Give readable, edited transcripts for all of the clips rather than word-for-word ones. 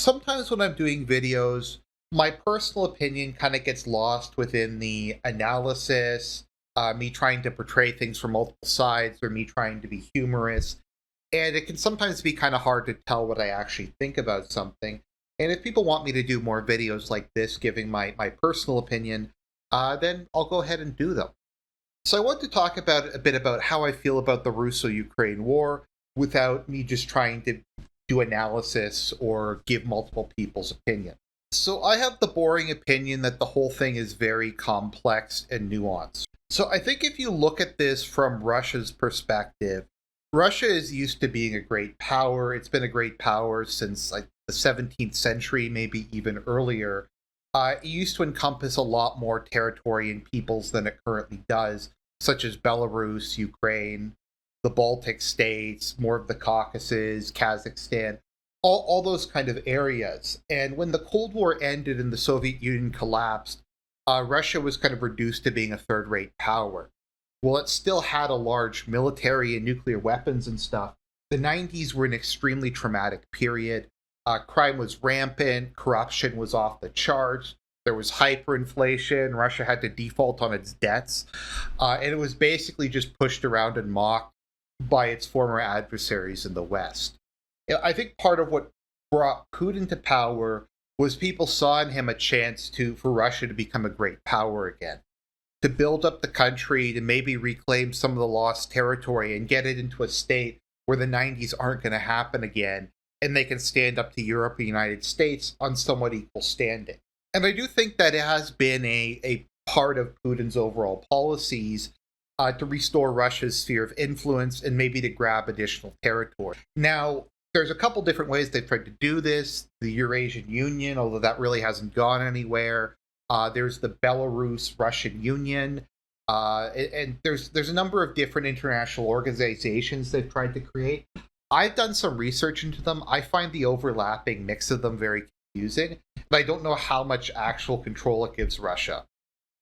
sometimes when I'm doing videos, my personal opinion kind of gets lost within the analysis, me trying to portray things from multiple sides, or me trying to be humorous. And it can sometimes be kind of hard to tell what I actually think about something. And if people want me to do more videos like this, giving my personal opinion, then I'll go ahead and do them. So I want to talk about a bit about how I feel about the Russo-Ukraine war without me just trying to do analysis or give multiple people's opinion. So I have the boring opinion that the whole thing is very complex and nuanced. So I think if you look at this from Russia's perspective, Russia is used to being a great power. It's been a great power since like the 17th century, maybe even earlier. It used to encompass a lot more territory and peoples than it currently does, such as Belarus, Ukraine, the Baltic states, more of the Caucasus, Kazakhstan, all those kind of areas. And when the Cold War ended and the Soviet Union collapsed, Russia was kind of reduced to being a third-rate power. Well, it still had a large military and nuclear weapons and stuff. The 90s were an extremely traumatic period. Crime was rampant, corruption was off the charts, there was hyperinflation, Russia had to default on its debts, and it was basically just pushed around and mocked by its former adversaries in the West. I think part of what brought Putin to power was people saw in him a chance for Russia to become a great power again, to build up the country, to maybe reclaim some of the lost territory and get it into a state where the 90s aren't going to happen again, and they can stand up to Europe and the United States on somewhat equal standing. And I do think that it has been a part of Putin's overall policies to restore Russia's sphere of influence and maybe to grab additional territory. Now, there's a couple different ways they've tried to do this. The Eurasian Union, although that really hasn't gone anywhere. There's the Belarus-Russian Union. And there's a number of different international organizations they've tried to create. I've done some research into them. I find the overlapping mix of them very confusing, but I don't know how much actual control it gives Russia,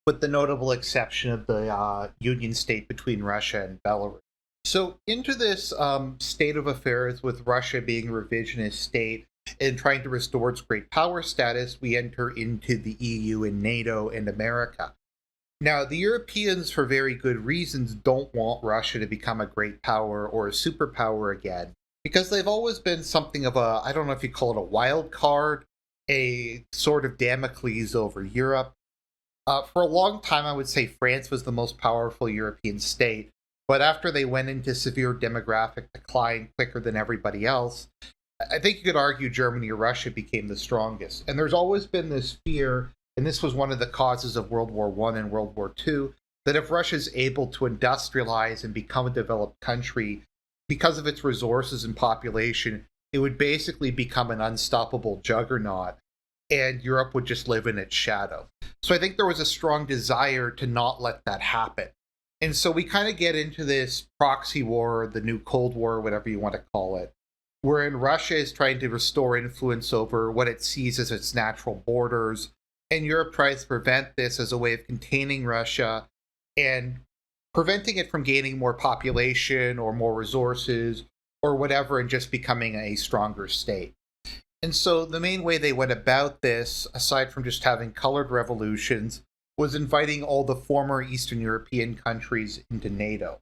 with the notable exception of the union state between Russia and Belarus. So into this state of affairs with Russia being a revisionist state and trying to restore its great power status, we enter into the EU and NATO and America. Now, the Europeans, for very good reasons, don't want Russia to become a great power or a superpower again, because they've always been something of a, I don't know if you call it a wild card, a sort of Damocles over Europe. For a long time, I would say France was the most powerful European state, but after they went into severe demographic decline quicker than everybody else, I think you could argue Germany or Russia became the strongest. And there's always been this fear, and this was one of the causes of World War I and World War II, that if Russia is able to industrialize and become a developed country, because of its resources and population, it would basically become an unstoppable juggernaut, and Europe would just live in its shadow. So I think there was a strong desire to not let that happen. And so we kind of get into this proxy war, the new Cold War, whatever you want to call it, wherein Russia is trying to restore influence over what it sees as its natural borders, and Europe tries to prevent this as a way of containing Russia and preventing it from gaining more population or more resources or whatever and just becoming a stronger state. And so the main way they went about this, aside from just having colored revolutions, was inviting all the former Eastern European countries into NATO.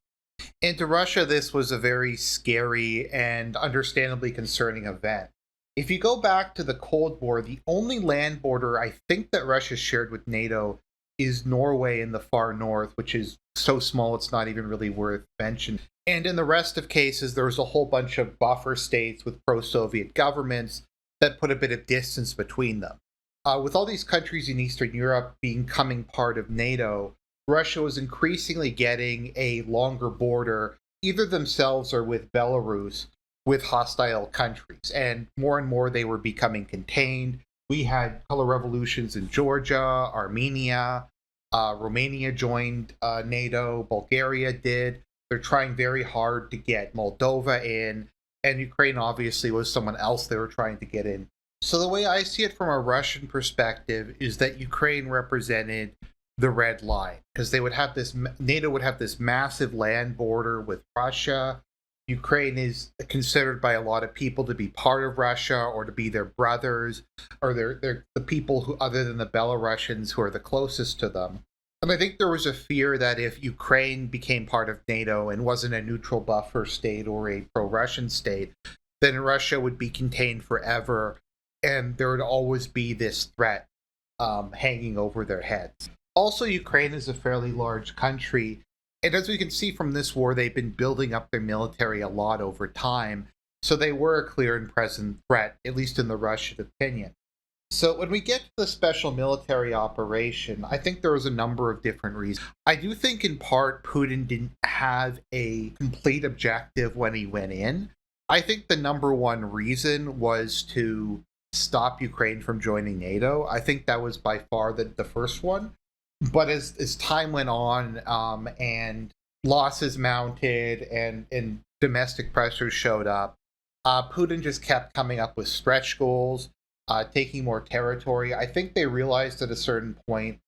And to Russia, this was a very scary and understandably concerning event. If you go back to the Cold War, the only land border I think that Russia shared with NATO is Norway in the far north, which is so small it's not even really worth mentioning. And in the rest of cases, there was a whole bunch of buffer states with pro-Soviet governments that put a bit of distance between them. With all these countries in Eastern Europe becoming part of NATO, Russia was increasingly getting a longer border, either themselves or with Belarus, with hostile countries. And more they were becoming contained. We had color revolutions in Georgia, Armenia, Romania joined NATO, Bulgaria did. They're trying very hard to get Moldova in, and Ukraine obviously was someone else they were trying to get in. So the way I see it from a Russian perspective is that Ukraine represented the red line, because they would have this, NATO would have this massive land border with Russia. Ukraine is considered by a lot of people to be part of Russia or to be their brothers, or they're the people who, other than the Belarusians, who are the closest to them. And I think there was a fear that if Ukraine became part of NATO and wasn't a neutral buffer state or a pro-Russian state, then Russia would be contained forever, and there would always be this threat hanging over their heads. Also, Ukraine is a fairly large country, and as we can see from this war, they've been building up their military a lot over time, so they were a clear and present threat, at least in the Russian opinion. So when we get to the special military operation, I think there was a number of different reasons. I do think in part Putin didn't have a complete objective when he went in. I think the number one reason was to stop Ukraine from joining NATO. I think that was by far the first one. But as time went on, and losses mounted and domestic pressures showed up, Putin just kept coming up with stretch goals, taking more territory. I think they realized at a certain point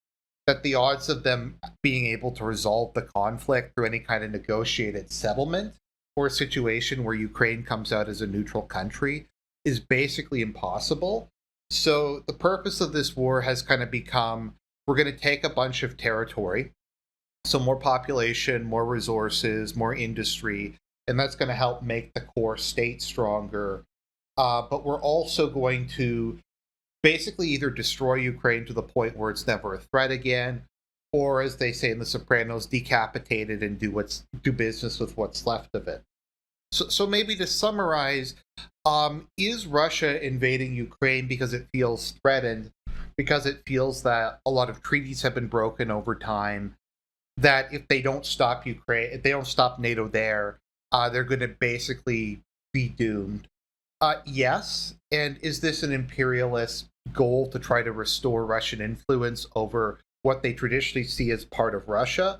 that the odds of them being able to resolve the conflict through any kind of negotiated settlement or a situation where Ukraine comes out as a neutral country is basically impossible. So the purpose of this war has kind of become, we're going to take a bunch of territory, so more population, more resources, more industry, and that's going to help make the core state stronger. But we're also going to basically either destroy Ukraine to the point where it's never a threat again, or as they say in The Sopranos, decapitate it and do business with what's left of it. So maybe to summarize, is Russia invading Ukraine because it feels threatened, because it feels that a lot of treaties have been broken over time, that if they don't stop Ukraine, if they don't stop NATO there, they're going to basically be doomed? Yes. And is this an imperialist goal to try to restore Russian influence over what they traditionally see as part of Russia?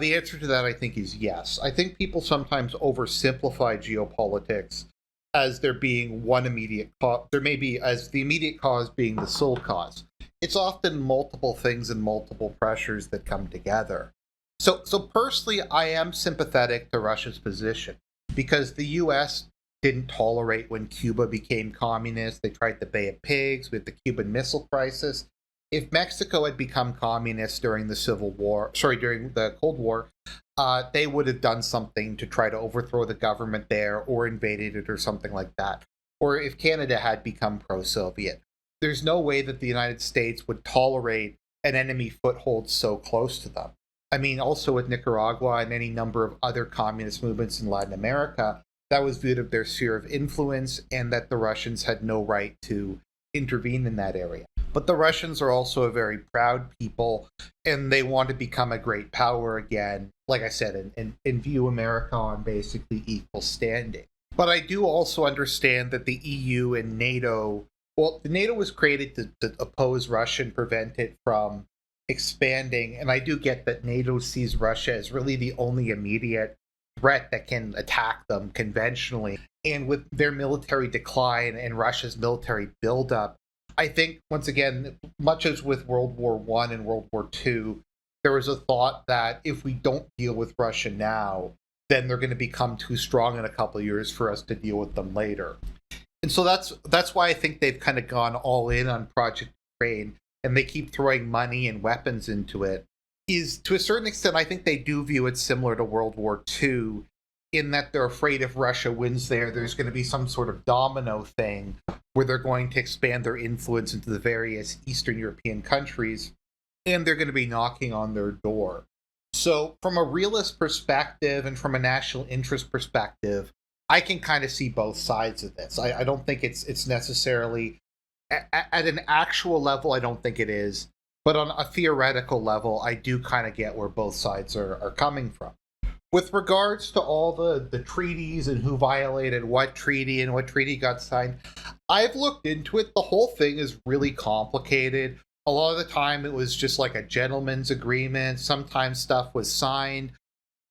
The answer to that, I think, is yes. I think people sometimes oversimplify geopolitics as there being one immediate cause. There may be as the immediate cause being the sole cause. It's often multiple things and multiple pressures that come together. So personally, I am sympathetic to Russia's position because the U.S. didn't tolerate when Cuba became communist. They tried the Bay of Pigs with the Cuban Missile Crisis. If Mexico had become communist during during the Cold War, they would have done something to try to overthrow the government there or invaded it or something like that. Or if Canada had become pro-Soviet. There's no way that the United States would tolerate an enemy foothold so close to them. I mean, also with Nicaragua and any number of other communist movements in Latin America, that was viewed of their sphere of influence and that the Russians had no right to intervene in that area. But the Russians are also a very proud people, and they want to become a great power again, like I said, and view America on basically equal standing. But I do also understand that the EU and NATO, well, the NATO was created to oppose Russia and prevent it from expanding, and I do get that NATO sees Russia as really the only immediate threat that can attack them conventionally. And with their military decline and Russia's military buildup, I think, once again, much as with World War I and World War II, there was a thought that if we don't deal with Russia now, then they're going to become too strong in a couple of years for us to deal with them later. And so that's why I think they've kind of gone all in on Project Ukraine, and they keep throwing money and weapons into it. Is to a certain extent, I think they do view it similar to World War II, in that they're afraid if Russia wins there's going to be some sort of domino thing where they're going to expand their influence into the various Eastern European countries, and they're going to be knocking on their door. So from a realist perspective and from a national interest perspective, I can kind of see both sides of this. I don't think it's necessarily, at an actual level, I don't think it is. But on a theoretical level, I do kind of get where both sides are coming from. With regards to all the treaties and who violated what treaty and what treaty got signed, I've looked into it. The whole thing is really complicated. A lot of the time it was just like a gentleman's agreement. Sometimes stuff was signed.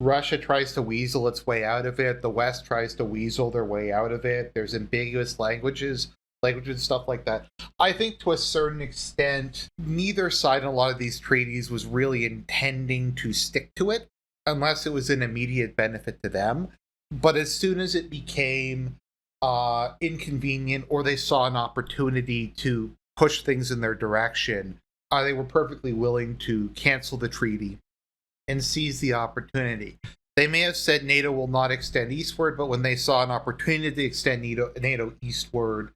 Russia tries to weasel its way out of it. The West tries to weasel their way out of it. There's ambiguous languages and stuff like that. I think to a certain extent, neither side in a lot of these treaties was really intending to stick to it, unless it was an immediate benefit to them. But as soon as it became inconvenient or they saw an opportunity to push things in their direction, they were perfectly willing to cancel the treaty and seize the opportunity. They may have said NATO will not extend eastward, but when they saw an opportunity to extend NATO eastward,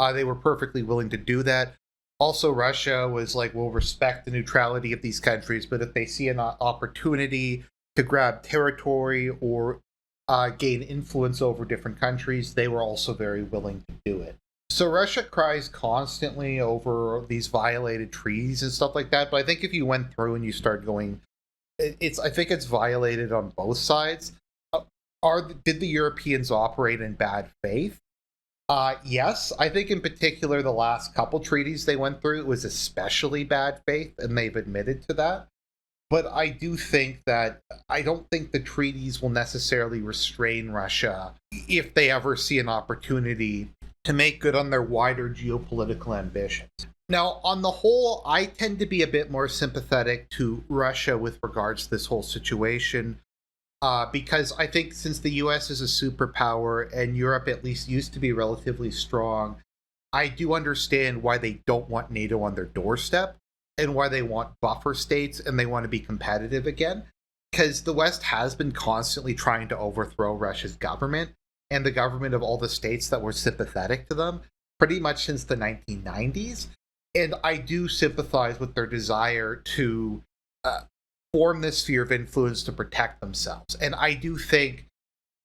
they were perfectly willing to do that. Also, Russia was like, we'll respect the neutrality of these countries, but if they see an opportunity to grab territory or gain influence over different countries, they were also very willing to do it. So Russia cries constantly over these violated treaties and stuff like that, but I think if you went through and you start going, I think it's violated on both sides. Did the Europeans operate in bad faith? Yes, I think in particular the last couple treaties they went through, it was especially bad faith, and they've admitted to that. But I do think that I don't think the treaties will necessarily restrain Russia if they ever see an opportunity to make good on their wider geopolitical ambitions. Now, on the whole, I tend to be a bit more sympathetic to Russia with regards to this whole situation. Because I think since the US is a superpower and Europe at least used to be relatively strong, I do understand why they don't want NATO on their doorstep and why they want buffer states and they want to be competitive again. Because the West has been constantly trying to overthrow Russia's government and the government of all the states that were sympathetic to them pretty much since the 1990s. And I do sympathize with their desire to form this sphere of influence to protect themselves. And I do think,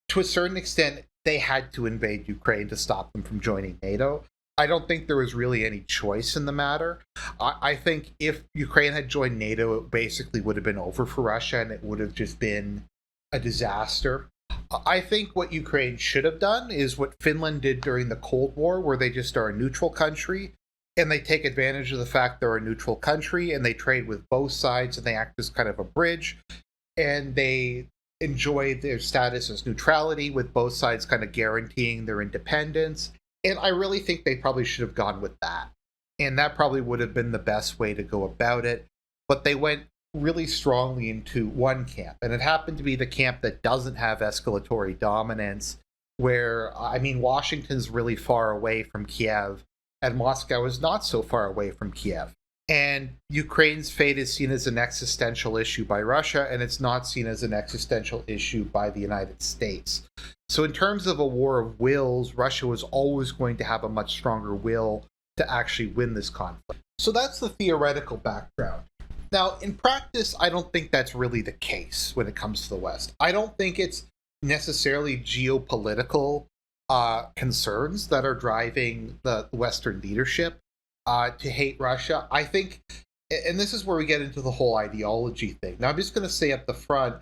to a certain extent, they had to invade Ukraine to stop them from joining NATO. I don't think there was really any choice in the matter. I think if Ukraine had joined NATO, it basically would have been over for Russia and it would have just been a disaster. I think what Ukraine should have done is what Finland did during the Cold War, where they just are a neutral country and they take advantage of the fact they're a neutral country and they trade with both sides and they act as kind of a bridge and they enjoy their status as neutrality with both sides kind of guaranteeing their independence. And I really think they probably should have gone with that. And that probably would have been the best way to go about it. But they went really strongly into one camp. And it happened to be the camp that doesn't have escalatory dominance, where, I mean, Washington's really far away from Kiev and Moscow is not so far away from Kiev. And Ukraine's fate is seen as an existential issue by Russia, and it's not seen as an existential issue by the United States. So in terms of a war of wills, Russia was always going to have a much stronger will to actually win this conflict. So that's the theoretical background. Now, in practice, I don't think that's really the case when it comes to the West. I don't think it's necessarily geopolitical concerns that are driving the Western leadership to hate Russia. I think, and this is where we get into the whole ideology thing. Now, I'm just going to say up the front,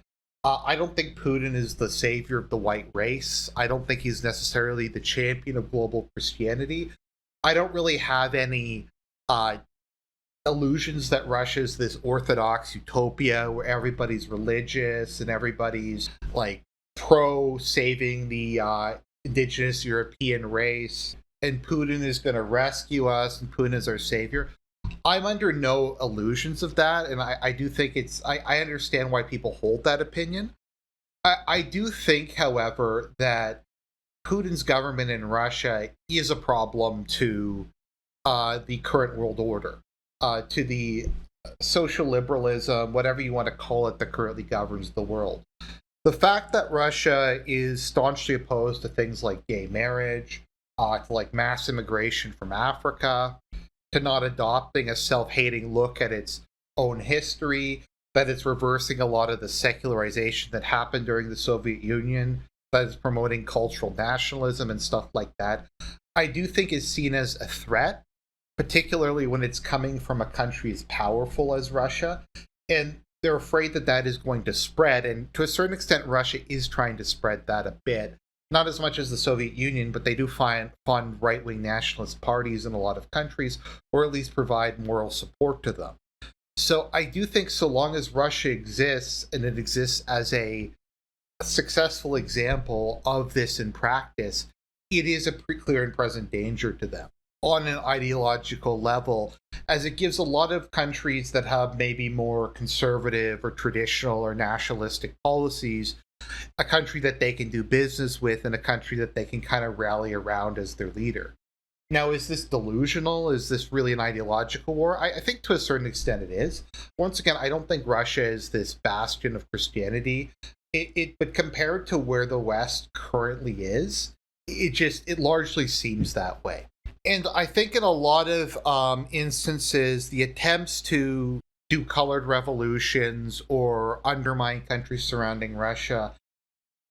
I don't think Putin is the savior of the white race. I don't think he's necessarily the champion of global Christianity. I don't really have any illusions that Russia's this orthodox utopia where everybody's religious and everybody's like pro saving the indigenous European race and Putin is going to rescue us and Putin is our savior. I'm under no illusions of that, and I do think I understand why people hold that opinion. I do think, however, that Putin's government in Russia is a problem to the current world order, to the social liberalism, whatever you want to call it, that currently governs the world. The fact that Russia is staunchly opposed to things like gay marriage, to like mass immigration from Africa, to not adopting a self-hating look at its own history, that it's reversing a lot of the secularization that happened during the Soviet Union, that it's promoting cultural nationalism and stuff like that, I do think is seen as a threat, particularly when it's coming from a country as powerful as Russia. And they're afraid that that is going to spread. And to a certain extent, Russia is trying to spread that a bit. Not as much as the Soviet Union, but they do fund right-wing nationalist parties in a lot of countries, or at least provide moral support to them. So I do think so long as Russia exists, and it exists as a successful example of this in practice, it is a clear and present danger to them on an ideological level, as it gives a lot of countries that have maybe more conservative or traditional or nationalistic policies a country that they can do business with, and a country that they can kind of rally around as their leader. Now, is this delusional? Is this really an ideological war? I think to a certain extent it is. Once again, I don't think Russia is this bastion of Christianity. But compared to where the West currently is, it largely seems that way. And I think in a lot of instances, the attempts to do colored revolutions or undermine countries surrounding Russia,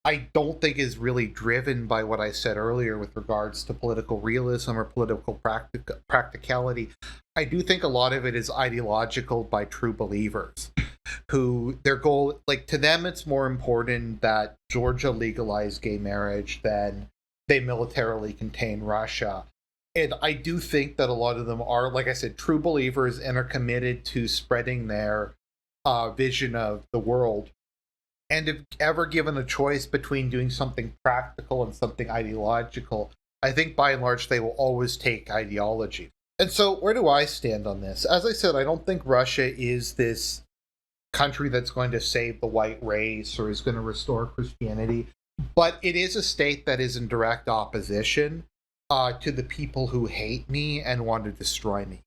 I don't think is really driven by what I said earlier with regards to political realism or political practicality. I do think a lot of it is ideological by true believers who their goal, like to them, it's more important that Georgia legalized gay marriage than they militarily contain Russia. And I do think that a lot of them are, like I said, true believers and are committed to spreading their vision of the world. And if ever given a choice between doing something practical and something ideological, I think by and large they will always take ideology. And so where do I stand on this? As I said, I don't think Russia is this country that's going to save the white race or is going to restore Christianity, but it is a state that is in direct opposition to the people who hate me and want to destroy me.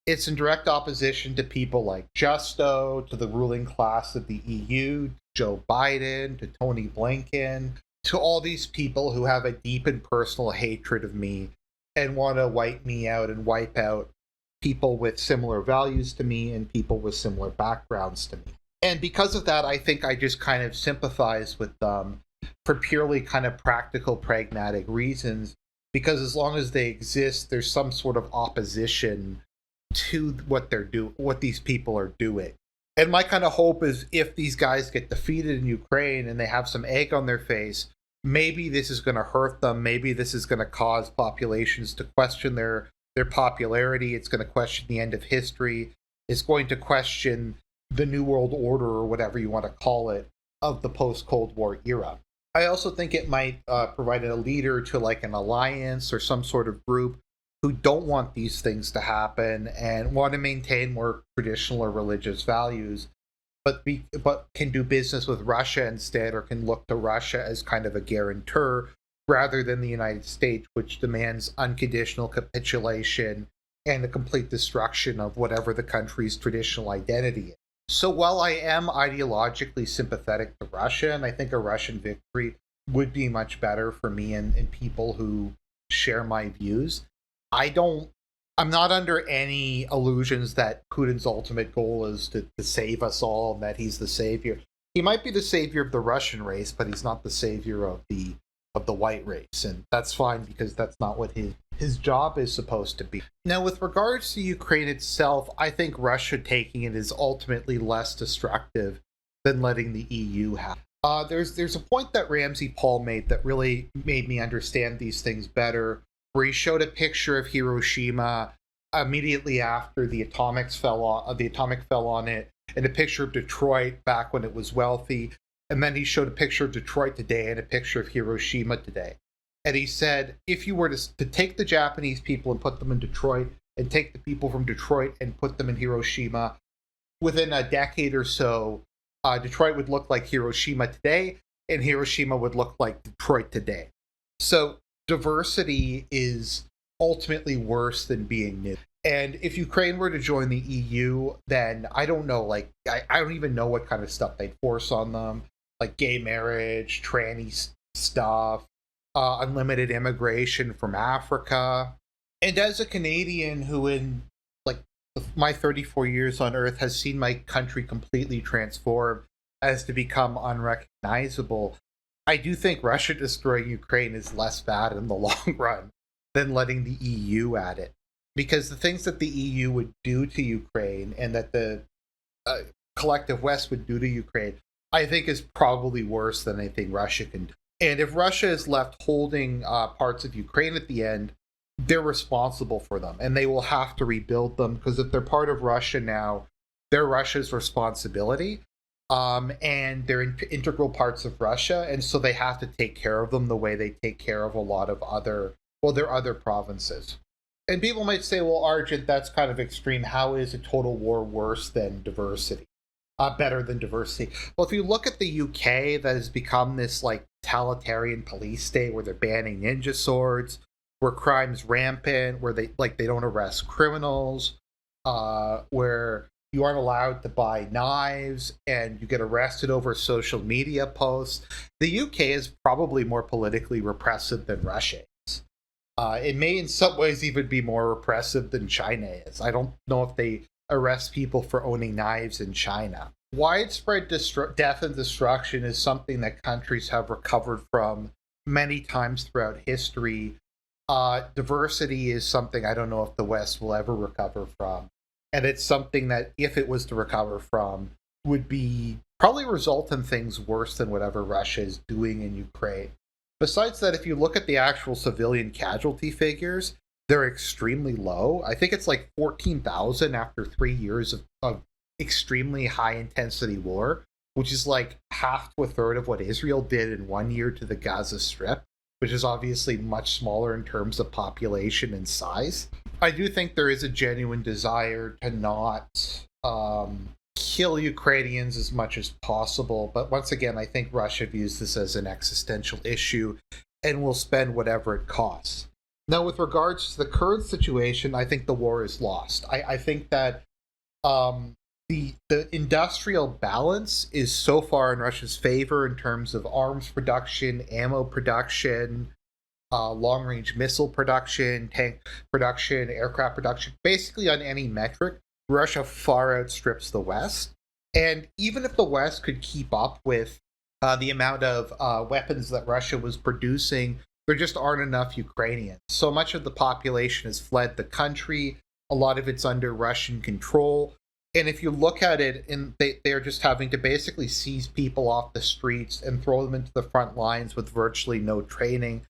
It's in direct opposition to people like Justo, to the ruling class of the EU, Joe Biden, to Tony Blinken, to all these people who have a deep and personal hatred of me and want to wipe me out and wipe out people with similar values to me and people with similar backgrounds to me. And because of that, I think I just kind of sympathize with them for purely kind of practical, pragmatic reasons, because as long as they exist, there's some sort of opposition to what these people are doing. And my kind of hope is if these guys get defeated in Ukraine and they have some egg on their face, maybe this is going to hurt them. Maybe this is going to cause populations to question their popularity. It's going to question the end of history. It's going to question the New World Order, or whatever you want to call it, of the post-Cold War era. I also think it might provide a leader to like an alliance or some sort of group who don't want these things to happen and want to maintain more traditional or religious values, but can do business with Russia instead, or can look to Russia as kind of a guarantor rather than the United States, which demands unconditional capitulation and the complete destruction of whatever the country's traditional identity is. So while I am ideologically sympathetic to Russia, and I think a Russian victory would be much better for me and people who share my views, I'm not under any illusions that Putin's ultimate goal is to save us all and that he's the savior. He might be the savior of the Russian race, but he's not the savior of the white race. And that's fine, because that's not what his job is supposed to be. Now, with regards to Ukraine itself, I think Russia taking it is ultimately less destructive than letting the EU have. There's a point that Ramsey Paul made that really made me understand these things better, where he showed a picture of Hiroshima immediately after the atomic fell on it, and a picture of Detroit back when it was wealthy. And then he showed a picture of Detroit today and a picture of Hiroshima today. And he said, if you were to take the Japanese people and put them in Detroit, and take the people from Detroit and put them in Hiroshima, within a decade or so, Detroit would look like Hiroshima today, and Hiroshima would look like Detroit today. So diversity is ultimately worse than being new. And if Ukraine were to join the EU, then I don't know, I don't even know what kind of stuff they'd force on them, like gay marriage, tranny stuff, unlimited immigration from Africa. And as a Canadian who in my 34 years on Earth has seen my country completely transform as to become unrecognizable, I do think Russia destroying Ukraine is less bad in the long run than letting the EU at it. Because the things that the EU would do to Ukraine and that the collective West would do to Ukraine, I think is probably worse than anything Russia can do. And if Russia is left holding parts of Ukraine at the end, they're responsible for them, and they will have to rebuild them, because if they're part of Russia now, they're Russia's responsibility, and they're integral parts of Russia, and so they have to take care of them the way they take care of a lot of their other provinces. And people might say, well, Argent, that's kind of extreme. How is a total war worse than diversity? better than diversity. Well, if you look at the UK, that has become this like totalitarian police state where they're banning ninja swords, where crime's rampant, where they don't arrest criminals, where you aren't allowed to buy knives and you get arrested over social media posts. The UK is probably more politically repressive than Russia is. It may in some ways even be more repressive than China is. I don't know if they arrest people for owning knives in China. Widespread death and destruction is something that countries have recovered from many times throughout history. Diversity is something I don't know if the West will ever recover from. And it's something that, if it was to recover from, would be probably result in things worse than whatever Russia is doing in Ukraine. Besides that, if you look at the actual civilian casualty figures, they're extremely low. I think it's like 14,000 after 3 years of extremely high intensity war, which is like half to a third of what Israel did in 1 year to the Gaza Strip, which is obviously much smaller in terms of population and size. I do think there is a genuine desire to not kill Ukrainians as much as possible. But once again, I think Russia views this as an existential issue and will spend whatever it costs. Now, with regards to the current situation, I think the war is lost. I think that the industrial balance is so far in Russia's favor in terms of arms production, ammo production, long-range missile production, tank production, aircraft production. Basically, on any metric, Russia far outstrips the West. And even if the West could keep up with the amount of weapons that Russia was producing, there just aren't enough Ukrainians. So much of the population has fled the country. A lot of it's under Russian control. And if you look at it, they're just having to basically seize people off the streets and throw them into the front lines with virtually no training.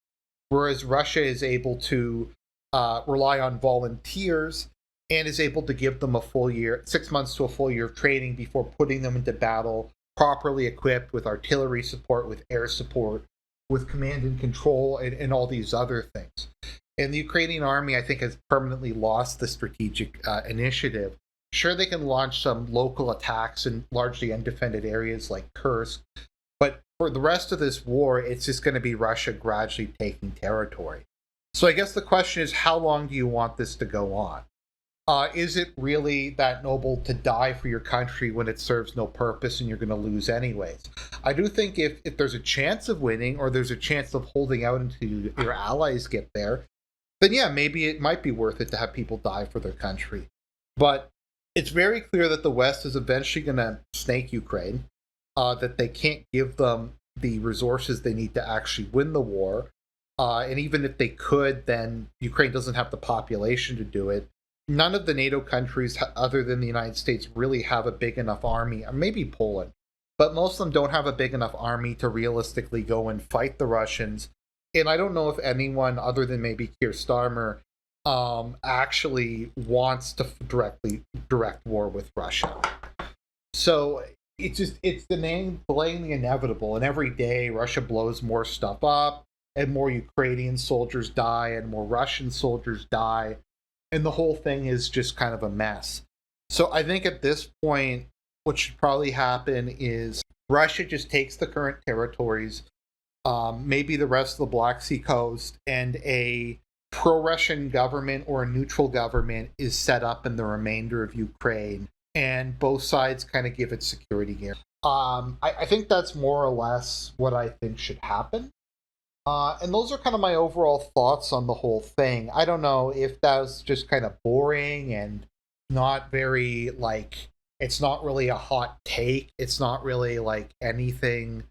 Whereas Russia is able to rely on volunteers and is able to give them a full year, 6 months to a full year of training before putting them into battle, properly equipped with artillery support, with air support, with command and control, and all these other things. And the Ukrainian army, I think, has permanently lost the strategic initiative. Sure, they can launch some local attacks in largely undefended areas like Kursk, but for the rest of this war, it's just going to be Russia gradually taking territory. So I guess the question is, how long do you want this to go on? Is it really that noble to die for your country when it serves no purpose and you're going to lose anyways? I do think if there's a chance of winning, or there's a chance of holding out until your allies get there, then yeah, maybe it might be worth it to have people die for their country. But it's very clear that the West is eventually going to snake Ukraine, that they can't give them the resources they need to actually win the war. And even if they could, then Ukraine doesn't have the population to do it. None of the NATO countries, other than the United States, really have a big enough army, or maybe Poland, but most of them don't have a big enough army to realistically go and fight the Russians. And I don't know if anyone other than maybe Keir Starmer actually wants to direct war with Russia. So it's delaying the inevitable, and every day Russia blows more stuff up, and more Ukrainian soldiers die, and more Russian soldiers die, and the whole thing is just kind of a mess. So I think at this point, what should probably happen is Russia just takes the current territories, maybe the rest of the Black Sea coast, and a pro-Russian government or a neutral government is set up in the remainder of Ukraine, and both sides kind of give it security gear. I think that's more or less what I think should happen. And those are kind of my overall thoughts on the whole thing. I don't know if that was just kind of boring and not very, like, it's not really a hot take. It's not really like anything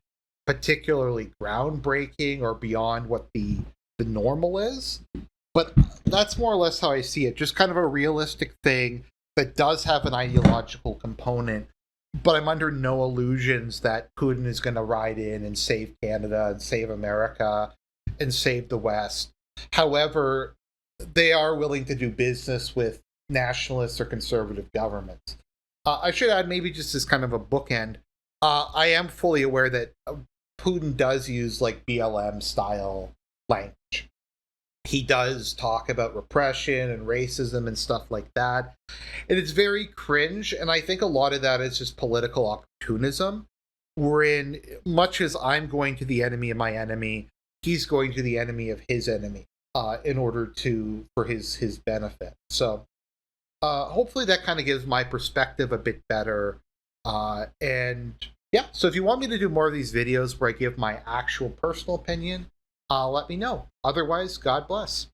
particularly groundbreaking or beyond what the normal is. But that's more or less how I see it. Just kind of a realistic thing that does have an ideological component. But I'm under no illusions that Putin is going to ride in and save Canada and save America and save the West. However, they are willing to do business with nationalist or conservative governments. I should add, maybe just as kind of a bookend, I am fully aware that Putin does use like BLM style language. He does talk about repression and racism and stuff like that. And it's very cringe. And I think a lot of that is just political opportunism, wherein much as I'm going to the enemy of my enemy, he's going to the enemy of his enemy in order for his benefit. So hopefully that kind of gives my perspective a bit better. And yeah, so if you want me to do more of these videos where I give my actual personal opinion, let me know. Otherwise, God bless.